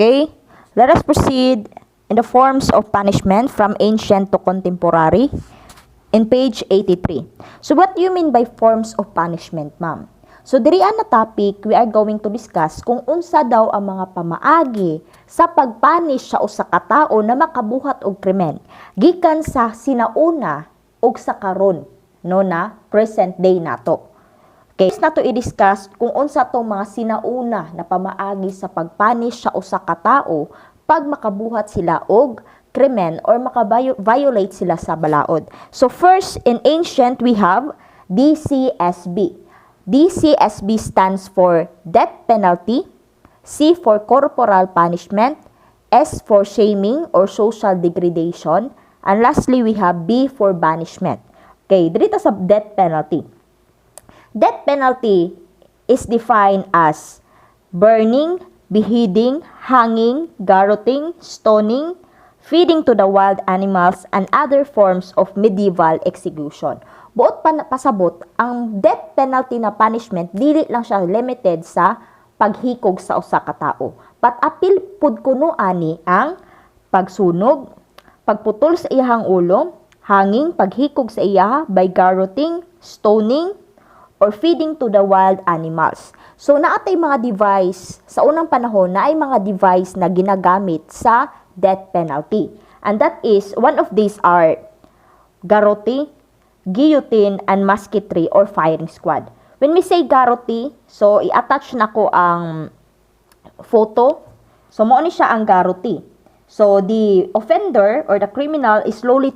Okay, let us proceed in the forms of punishment from ancient to contemporary in page 83. So what do you mean by forms of punishment, ma'am? So dirian na topic, we are going to discuss kung unsa daw ang mga pamaagi sa pagpunish sa usa ka tawo na makabuhat og krimen gikan sa sinauna ug sa karon no na present day nato. Okay, nato i-discuss kung unsa tong mga sinauna na pamaagi sa pagpunish sa usa ka tawo pag makabuhat sila og krimen or maka-violate sila sa balaod. So first, in ancient we have DCSB. DCSB stands for death penalty, C for corporal punishment, S for shaming or social degradation, and lastly we have B for banishment. Okay, dito sa death penalty. Death penalty is defined as burning, beheading, hanging, garroting, stoning, feeding to the wild animals, and other forms of medieval execution. Buot pasabot, ang death penalty na punishment, dili lang siya limited sa paghikog sa usa ka tawo. But apil pud kuno ani ang pagsunog, pagputol sa iyahang ulo, hanging, paghikog sa iya by garroting, stoning, or feeding to the wild animals. So naatay mga device sa unang panahon na ay mga device na ginagamit sa death penalty. And that is, one of these are garrote, guillotine, and musketry or firing squad. When we say garrote, so i-attach na ko ang photo. So mo ni siya ang garrote. So the offender or the criminal is slowly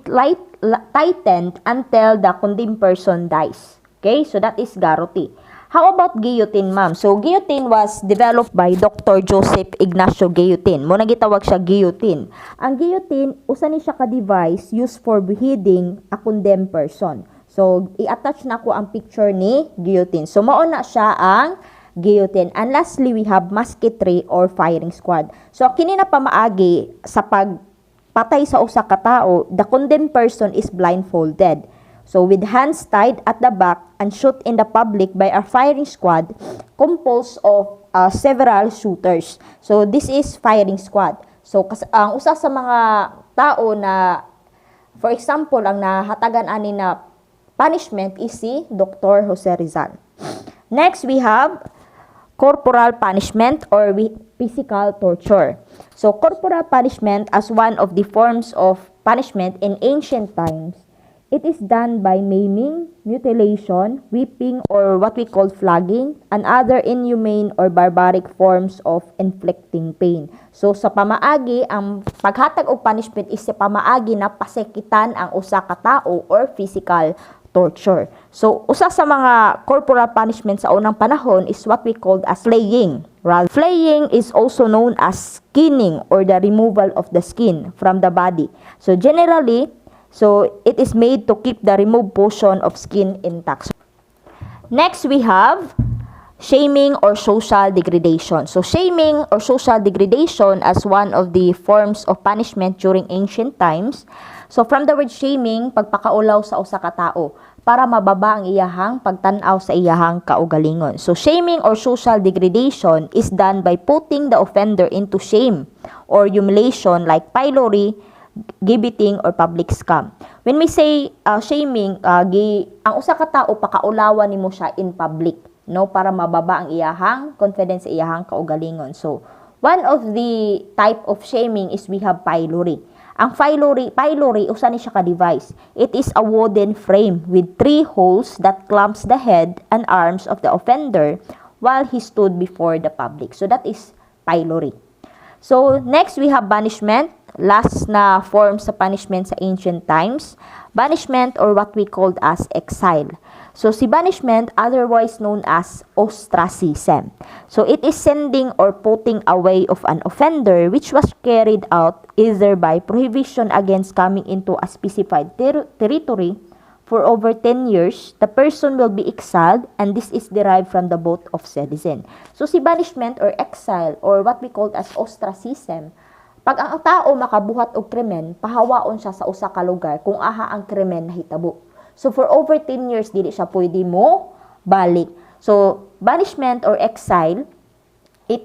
tightened until the condemned person dies. Okay, so that is garrote. How about guillotine, ma'am? So guillotine was developed by Dr. Joseph Ignacio Guillotin. Muna gitawag siya guillotine. Ang guillotine, usa ni siya ka-device used for beheading a condemned person. So i-attach na ko ang picture ni guillotine. So mauna siya ang guillotine. And lastly, we have musketry or firing squad. So kini na pamaagi sa pagpatay sa usa ka tawo, the condemned person is blindfolded. So with hands tied at the back and shoot in the public by a firing squad composed of several shooters. So this is firing squad. So ang usa sa mga tao na, for example, ang nahatagan ani na punishment is si Dr. Jose Rizal. Next, we have corporal punishment or physical torture. So corporal punishment as one of the forms of punishment in ancient times. It is done by maiming, mutilation, whipping, or what we call flogging, and other inhumane or barbaric forms of inflicting pain. So, sa pamaagi, ang paghatag og punishment is sa pamaagi na pasekitan ang usa ka tawo or physical torture. So, usa sa mga corporal punishment sa unang panahon is what we call as flaying. Flaying is also known as skinning or the removal of the skin from the body. So, generally, it is made to keep the removed portion of skin intact. Next, we have shaming or social degradation. So, shaming or social degradation as one of the forms of punishment during ancient times. So, from the word shaming, pagpakaulaw sa usa ka tawo para mababa ang iyahang pagtan-aw sa iyahang kaugalingon. So, shaming or social degradation is done by putting the offender into shame or humiliation like pillory, gibbeting, or public scam. When we say shaming, ang usa ka tawo pakaulawan nimo siya in public, no, para mababa ang iyahang confidence sa iyahang kaugalingon. So, one of the type of shaming is we have pillory. Ang pillory usa ni siya ka device. It is a wooden frame with 3 holes that clamps the head and arms of the offender while he stood before the public. So, that is pillory. So, next we have banishment. Last na form sa punishment sa ancient times. Banishment or what we called as exile. So, si banishment, otherwise known as ostracism. So, it is sending or putting away of an offender which was carried out either by prohibition against coming into a specified territory for over 10 years. The person will be exiled, and this is derived from the vote of citizen. So, si banishment or exile or what we called as ostracism, pag ang tao makabuhat og krimen, pahawaon siya sa usa ka lugar kung aha ang krimen nahitabo. So for over 10 years dili siya pwede mo balik. So banishment or exile, it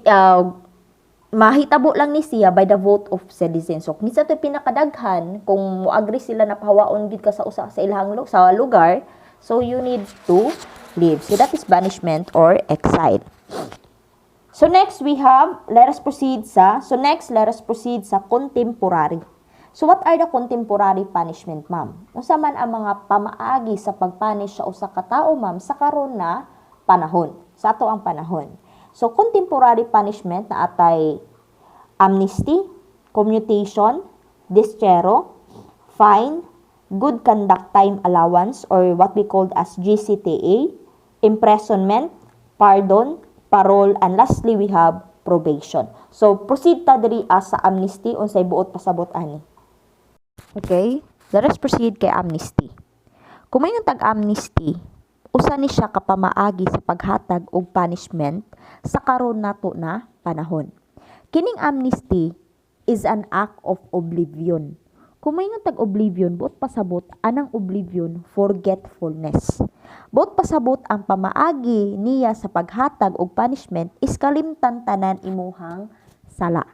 mahitabo lang ni siya by the vote of citizens. So kinsa to pinakadaghan kung moagree sila na pahawaon gid ka sa usa sa ilahang sa lugar, so you need to leave. So that is banishment or exile. So next let us proceed sa contemporary. So what are the contemporary punishment, ma'am? Unsa man ang mga pamaagi sa pagpunish sa usa ka tawo, ma'am, sa karon na panahon, sa ato ang panahon. So contemporary punishment na atay amnesty, commutation, dischero, fine, good conduct time allowance or what we called as GCTA, imprisonment, pardon, parole, and lastly we have probation. So proceed ta diri sa amnesty unsay buot pasabot ani. Okay, let us proceed kay amnesty. Kung may tag-amnesty, usa ni siya kapamaagi sa paghatag og punishment sa karon nato na panahon. Kining amnesty is an act of oblivion. Kung may tag-oblivion, buot pasabot anang oblivion, forgetfulness. Buot pasabot ang pamaagi niya sa paghatag og punishment is kalimtan tanan imuhang sala.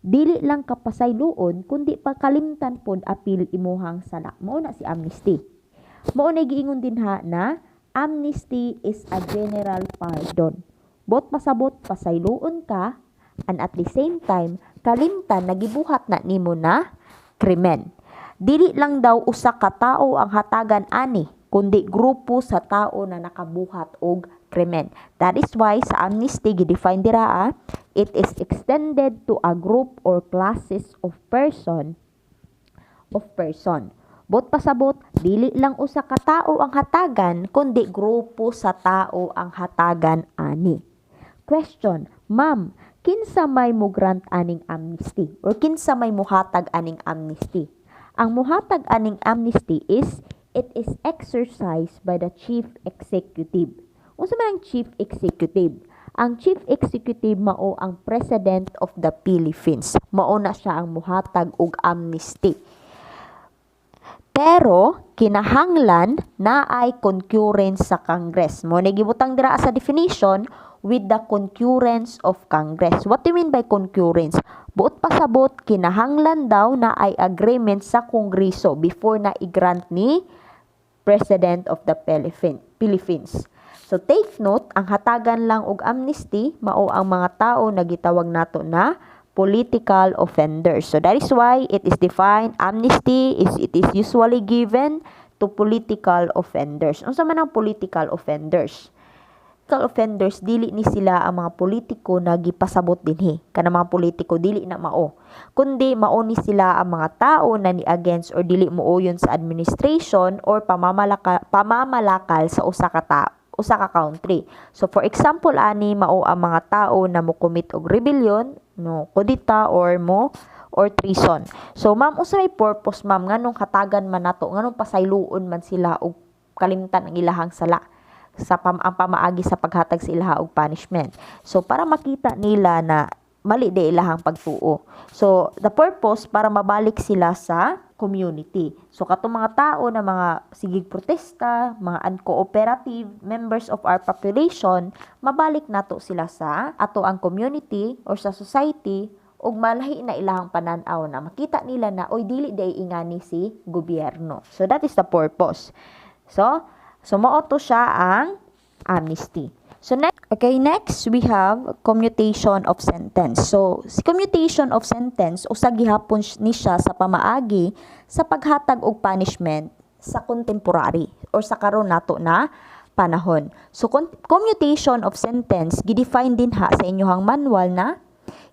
Dili lang kapasayloon kundi pagkalimtan pod apil imuhang sala. Mao na si amnesty. Mao na giingon dinha na amnesty is a general pardon. Bot pasabot pasayloon ka and at the same time kalimtan nagibuhat na nimo na krimen. Dili lang daw usa ka tawo ang hatagan ani kundi grupo sa tao na nakabuhat og krimen. That is why sa amnesty gidefine dira it is extended to a group or classes of person. Bot pasabot, dili lang usa ka tao ang hatagan, kundi grupo sa tao ang hatagan ani. Question, ma'am, kinsa may mugrant aning amnesty? Or kinsa may muhatag aning amnesty? Ang muhatag aning amnesty it is exercised by the chief executive. Unsa man ang chief executive? Ang chief executive mao ang president of the Philippines. Mao na siya ang muhatag og amnesty. Pero kinahanglan na ay concurrence sa Congress. Mo na gibutang dira sa definition with the concurrence of Congress. What do you mean by concurrence? Buot pasabot kinahanglan daw na ay agreement sa Kongreso before na i-grant ni President of the Philippines. So take note, ang hatagan lang og amnesty mao ang mga tao na gitawag nato na political offenders. So that is why it is defined amnesty it is usually given to political offenders. Unsa man ang political offenders? Political offenders dili ni sila ang mga politiko na gipasabot dinhi. Kanang mga politiko dili na mao. Kundi mao ni sila ang mga tao na ni against or dili mooyon sa administration or pamamalakal sa usa ka country. So for example ani mao ang mga tao na mo-commit og rebellion, no, kudita or treason. So ma'am usa may purpose ma'am nganong hatagan man nato nganong pasayloon man sila og kalimtan ang ilahang sala sa ang pamaagi sa paghatag sa ilaha og punishment. So para makita nila na mali di ilahang pagtuo. So the purpose para mabalik sila sa community. So katong mga tao na mga sigig protesta, mga uncooperative members of our population, mabalik nato sila sa ato ang community or sa society ug malahi na ilahang pananaw na makita nila na oy dili day ingani si gobyerno. So that is the purpose. So mao to siya ang amnesty. So next we have commutation of sentence. So si commutation of sentence usa gihapon ni siya sa pamaagi sa paghatag og punishment sa contemporary or sa karon nato na panahon. So commutation of sentence gidefine din ha sa inyohang manual na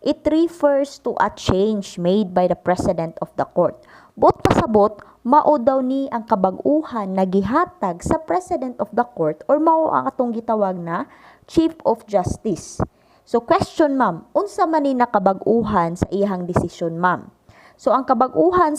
it refers to a change made by the president of the court. Bot pasabot, mao daw ni ang kabag-uhan na gihatag sa president of the court or mao ang atong gitawag na chief of justice. So question ma'am, unsa man ni nakabag-uhan sa iyang desisyon ma'am? So ang kabag-uhan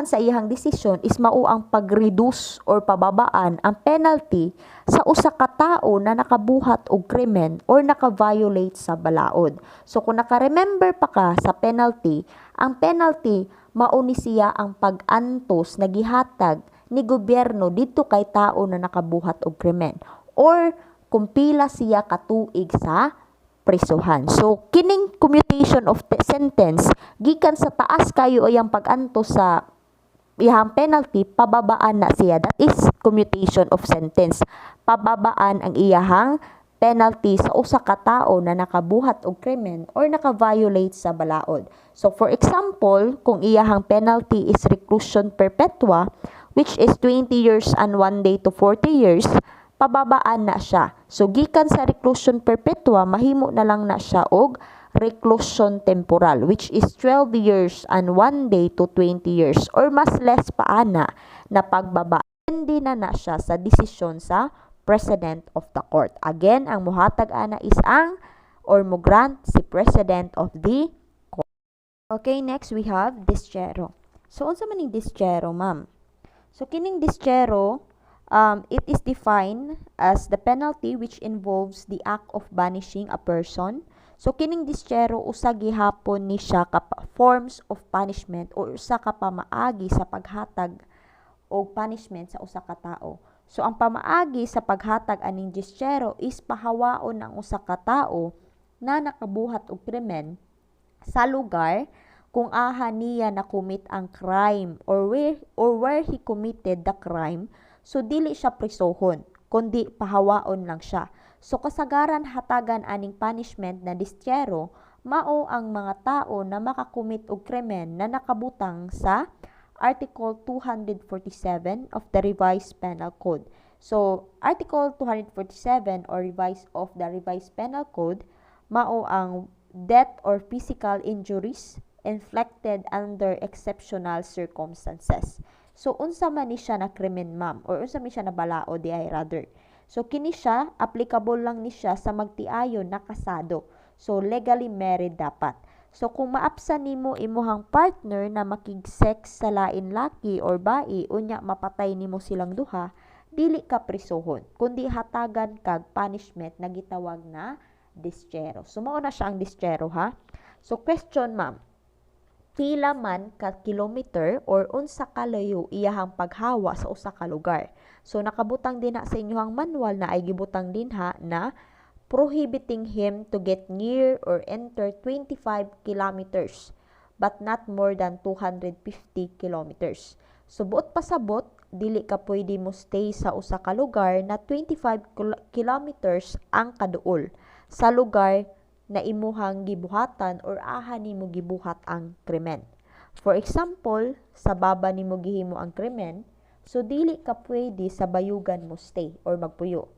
sa iyang desisyon is mao ang pag-reduce or pababaan ang penalty sa usa ka tawo na nakabuhat og krimen or naka-violate sa balaod. So kung naka-remember pa ka sa penalty, ang penalty mao ni siya ang pag-antos na gihatag ni gobyerno didto kay tao na nakabuhat og krimen or kung pila siya katuig sa prisuhan. So kining commutation of the sentence gikan sa taas kayo o yang pag-anto sa iyang penalty, pababaan na siya. That is commutation of sentence. Pababaan ang iyahang penalty sa usa ka tawo na nakabuhat og krimen or naka-violate sa balaod. So for example, kung iyahang penalty is reclusion perpetua, which is 20 years and 1 day to 40 years, pababaan na siya. So gikan sa reclusion perpetua, mahimo na lang na siya og reclusion temporal, which is 12 years and 1 day to 20 years or mas less pa ana na pagbaba. Hindi na siya sa desisyon sa President of the Court. Again, ang muhatag ana is ang or mo-grant si President of the Court. Okay, next we have dischero. So, unsa man ning dischero, ma'am? So, kining dischero, it is defined as the penalty which involves the act of banishing a person. So, kining dischero, usa gihapon ni siya ka forms of punishment o usa ka pamaagi sa paghatag o punishment sa usa ka tao. So, ang pamaagi sa paghatag aning dischero is pahawaon ang usa ka tao na nakabuhat og krimen sa lugar kung aha niya na commit ang crime or where he committed the crime. So, dili siya prisohon, kundi pahawaon lang siya. So, kasagaran hatagan aning punishment na dischero, mao ang mga tao na makakumit og krimen na nakabutang sa Article 247 of the Revised Penal Code. So, Article 247 or Revised Penal Code, mao ang death or physical injuries inflicted under exceptional circumstances. So, unsa man ni siya na krimen, ma'am, or unsa man siya na balao di ay rather. So, kini siya, applicable lang ni siya sa magtiayon na kasado. So, legally married dapat. So, kung maapsan nimo imuhang partner na makig-sex sa lain laki or bai, unya mapatay nimo silang duha, dili ka prisohon, kundi hatagan kag punishment na gitawag na dischero. So, mao na siya ang dischero, ha? So, question, ma'am. Pila man ka kilometer or unsa ka layo iyahang paghawa sa usa ka lugar. So, nakabutang din na sa inyong manual na ay gibutang din ha na prohibiting him to get near or enter 25 kilometers but not more than 250 kilometers. So, buot pasabot, dili ka pwede mo stay sa usa ka lugar na 25 kilometers ang kaduol sa lugar na imuhang gibuhatan or aha nimo gibuhat ang krimen. For example, sa baba nimo gihimo ang krimen, so dili ka pwede sa bayugan mo stay or magpuyo.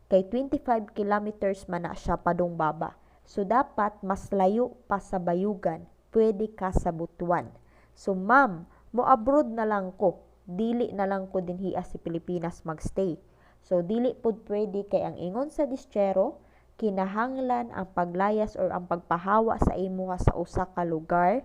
Kay 25 kilometers man na siya padung baba. So, dapat mas layo pa sa bayugan, pwede ka sa Butuan. So, ma'am, mo-abroad na lang ko. Dili na lang ko dinhi sa Pilipinas magstay. So, dili pud pwede kay ang ingon sa dischero, kinahanglan ang paglayas or ang pagpahawa sa imuha sa usa ka lugar.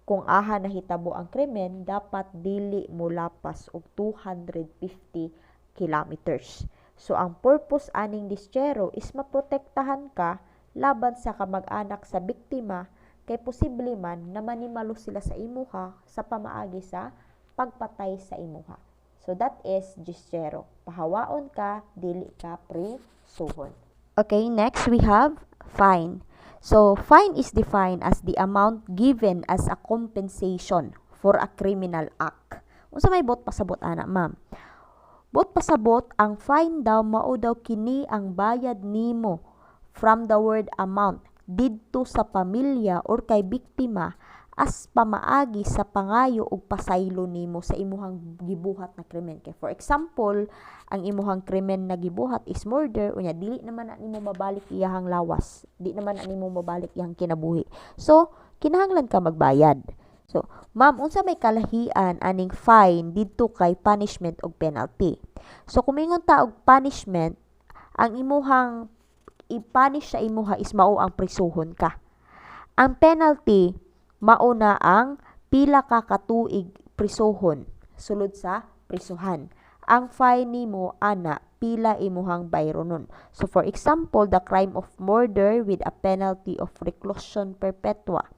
Kung aha nahitabo ang krimen, dapat dili mo lapas og 250 kilometers. So, ang purpose aning dischero is maprotektahan ka laban sa kamag-anak sa biktima kay posible man na manimalo sila sa imuha sa pamaagi sa pagpatay sa imuha. So, that is dischero. Pahawaon ka, dili ka prisuhon. Okay, next we have fine. So, fine is defined as the amount given as a compensation for a criminal act. Unsa may bot pasabot ana, ma'am? Bot pasabot, ang fine daw mao daw kini ang bayad nimo from the word amount didto sa pamilya or kay biktima as pamaagi sa pangayo ug pasaylo nimo sa imuhang gibuhat na krimen. Kay for example, ang imuhang krimen na gibuhat is murder, unya dili naman na nimo mabalik iyahang lawas. Di naman na nimo mabalik iyang kinabuhi. So, kinahanglan ka magbayad. So, ma'am, unsa may kalahian aning fine didto kay punishment og penalty? So, kumingon ta og punishment, ang imuhang i-punish sa imuha is mao ang prisuhon ka. Ang penalty, mao na ang pila ka katuig prisuhon sulod sa prisuhan. Ang fine nimo ana pila imuhang bayronon. So, for example, the crime of murder with a penalty of reclusion perpetua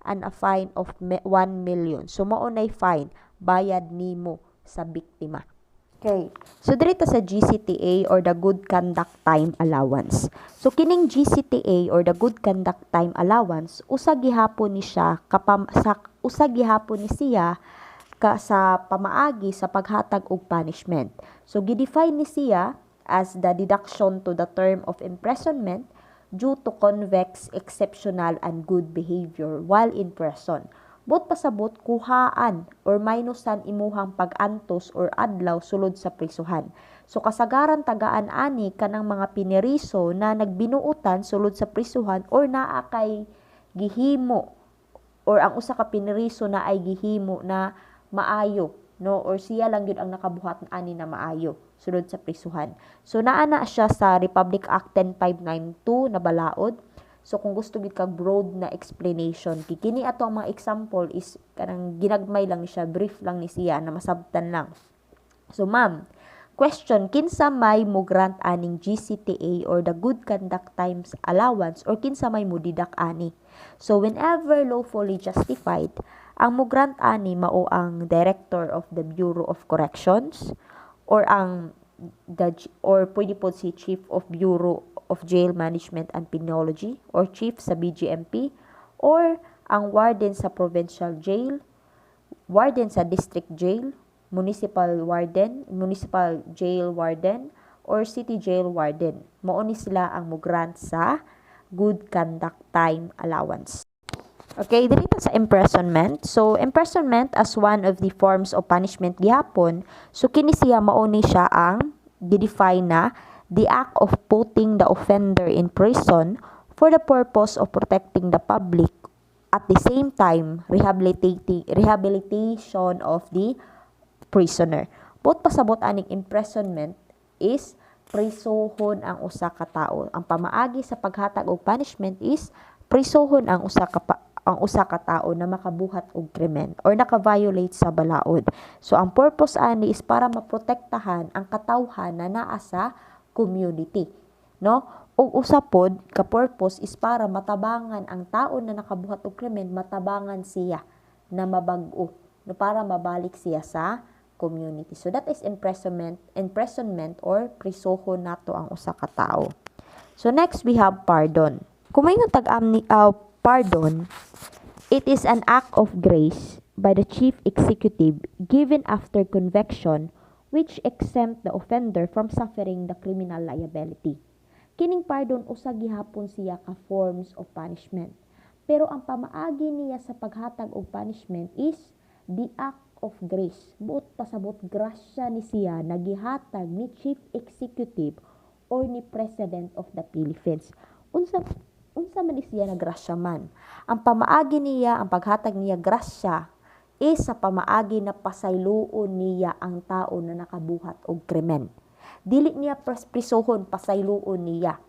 and a fine of 1 million. So, maunay fine, bayad nimo sa biktima. Okay. So dito sa GCTA or the Good Conduct Time Allowance. So kining GCTA or the Good Conduct Time Allowance usa gihapon ni siya usa gihapon ni siya sa pamaagi sa paghatag og punishment. So gidefine ni siya as the deduction to the term of imprisonment due to convex, exceptional, and good behavior while in prison. Bot pasabot kuhaan or minusan imuhang pag-antos or adlaw sulod sa prisuhan. So kasagaran tagaan ani kanang mga piniriso na nagbinuutan sulod sa prisuhan or naa kay gihimo or ang usa ka piniriso na ay gihimo na maayo, no, or siya lang yun ang nakabuhat ani na maayo sulod sa prisuhan. So naa na siya sa Republic Act 10592 na balaod. So kung gusto gid kag broad na explanation, kini ato ang mga example is kanang ginagmay lang siya, brief lang ni siya na masabtan lang. So ma'am, question, kinsa may mo grant aning GCTA or the Good Conduct Times Allowance or kinsa may mo didak ani? So whenever lawfully justified, ang mo grant ani mao ang Director of the Bureau of Corrections or pwede po si Chief of Bureau of Jail Management and Penology or Chief sa BGMP or ang Warden sa Provincial Jail, Warden sa District Jail, Municipal Jail Warden, or City Jail Warden. Mao ni sila ang mo-grant sa Good Conduct Time Allowance. Okay, dito sa imprisonment. So, imprisonment as one of the forms of punishment gihapon, so kini siya mao ni siya ang gidefine na the act of putting the offender in prison for the purpose of protecting the public at the same time rehabilitation of the prisoner. Both pasabot aning imprisonment is prisohon ang usa ka tawo. Ang pamaagi sa paghatag og punishment is prisohon ang usa ka tawo na makabuhat og krimen or naka-violate sa balaod. So ang purpose ani is para maprotektahan ang katawhan na naa sa community, no? O usapod ka purpose is para matabangan ang tao na nakabuhat og krimen, matabangan siya na mabag-o, no, para mabalik siya sa community. So that is imprisonment or prisohon nato ang usa ka tawo. So next we have pardon. Kung may pardon, it is an act of grace by the chief executive given after conviction which exempt the offender from suffering the criminal liability. Kining pardon usa gihapon siya ka forms of punishment. Pero ang pamaagi niya sa paghatag og punishment is the act of grace. Buot pasabot grasya ni siya nagihatag ni chief executive or ni president of the Philippines. Unsa man siya nagrasya man. Ang pamaagi niya, ang paghatag niya grasya is sa pamaagi na pasayloon niya ang tao na nakabuhat og krimen. Dili niya prisohon, pasayloon niya.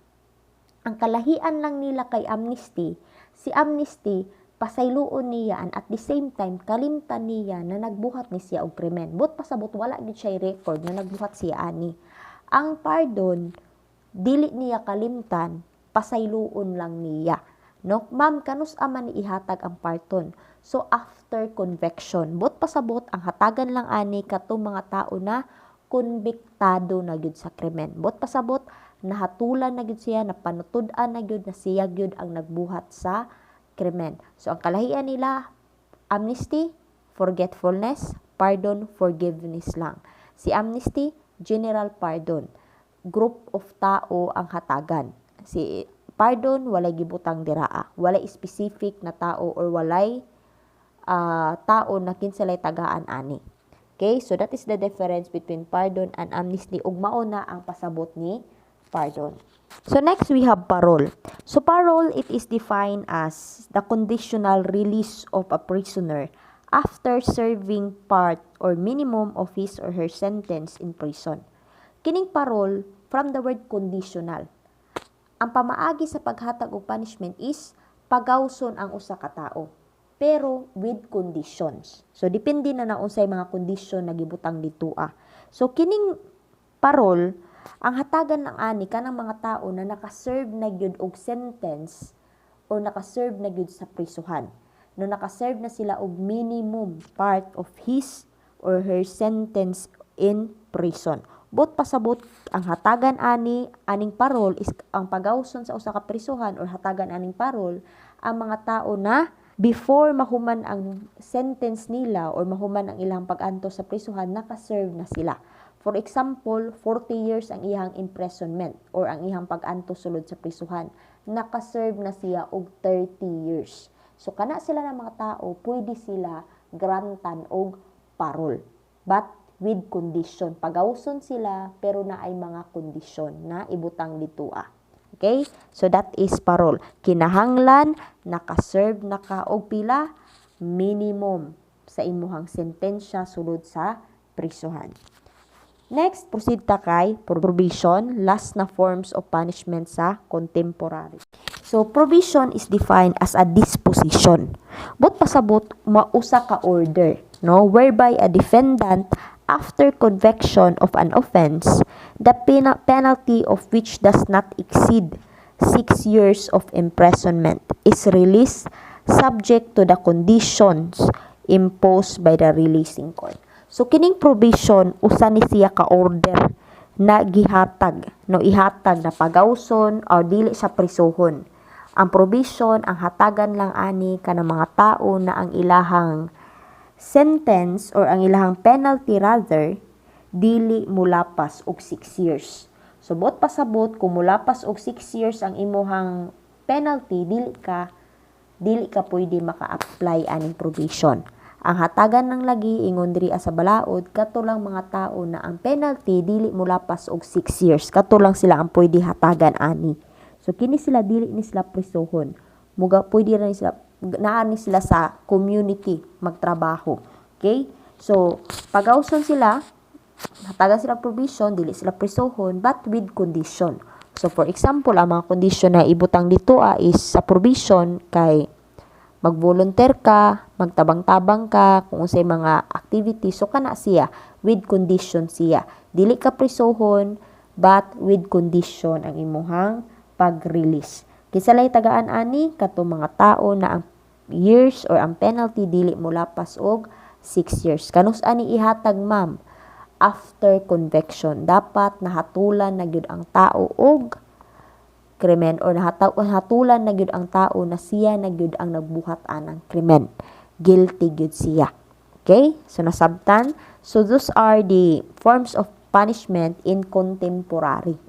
Ang kalahian lang nila kay amnesty, si amnesty pasayloon niya and at the same time kalimtan niya na nagbuhat ni siya og krimen. But pasabot wala gid siya record na nagbuhat siya ani. Ang pardon dili niya kalimtan, pasayloon lang niya. No, ma'am, kanus man ni ihatag ang pardon. So after conviction, bot pasabot ang hatagan lang ani katong mga tao na konbiktado na gyud sa krimen. Bot pasabot nahatulan na gyud siya, napanutud-an na gyud na siya gyud ang nagbuhat sa krimen. So ang kalahian nila amnesty, forgetfulness, pardon, forgiveness lang. Si amnesty, general pardon. Group of tao ang hatagan. Si pardon, walay gibutang diraa. Walay specific na tao or walay tao na kinsalay tagaan ani. Okay, so that is the difference between pardon and amnesty. Ug mao na ang pasabot ni pardon. So next we have parole. So parole, it is defined as the conditional release of a prisoner after serving part or minimum of his or her sentence in prison. Kining parole from the word conditional. Ang pamaagi sa paghatag og punishment is pagawson ang usa ka tawo pero with conditions. So depende na unsay mga condition na gibutang ditoa. So kining parole ang hatagan ng ani kanang mga tao na naka-serve na gyud og sentence o naka-serve na gyud sa prisuhan. No naka-serve na sila og minimum part of his or her sentence in prison. But pasabot ang hatagan aning parol is ang pagawson sa usa ka prisuhan or hatagan aning parol ang mga tao na before mahuman ang sentence nila or mahuman ang ilang pag-anto sa prisuhan, naka-serve na sila. For example, 40 years ang iyang imprisonment or ang iyang pag-anto sulod sa prisuhan. Naka-serve na siya og 30 years. So, kana sila ng mga tao, pwede sila grantan og parol. But with condition. Pagawson sila, pero na ay mga kondisyon na ibutang dito. Okay? So, that is parol. Kinahanglan, naka-serve na ka og pila, minimum sa imuhang sentensya sulod sa prisuhan. Next, proceed ta kay probation, last na forms of punishment sa contemporary. So, probation is defined as a disposition. But pasabot, mausa ka order, no? Whereby a defendant, after conviction of an offense, the penalty of which does not exceed 6 years of imprisonment is released subject to the conditions imposed by the releasing court. So, kining probation, usa ni siya ka order na gihatag, no ihatag na pagawson o dili sa prisuhon. Ang probation, ang hatagan lang ani kanang mga tao na ang ilahang sentence or ang ilahang penalty rather, dili mulapas og 6 years. So, bot pasabot, kung mulapas og 6 years ang imuhang penalty, dili ka pwede maka-apply aning probation. Ang hatagan ng lagi ingon diri sa balaod katulang mga tao na ang penalty dili mulapas og 6 years. Katulang sila ang pwede hatagan ani. So kini sila dili ni sila prisuhon. Muga pwede ra ni sila naani sila sa community magtrabaho. Okay? So pagawson sila, hatagan sila probation, dili sila prisuhon but with condition. So for example, ang mga condition na ibutang dito is sa probation kay mag-volunteer ka, magtabang-tabang ka, kung unsay mga activity, so kana siya, with condition siya. Dili ka prisuhon, but with condition ang imuhang pag-release. Kinsa lay tagaan ani, kato mga tao na ang years or ang penalty dili mulapas og 6 years. Kanus ani ihatag ma'am, after conviction, dapat nahatulan na gyud ang tao og krimen or hatulan na gyud ang tao na siya na gyud ang nagbuhat anang krimen. Guilty gyud siya. Okay? So nasabtan. So those are the forms of punishment in contemporary.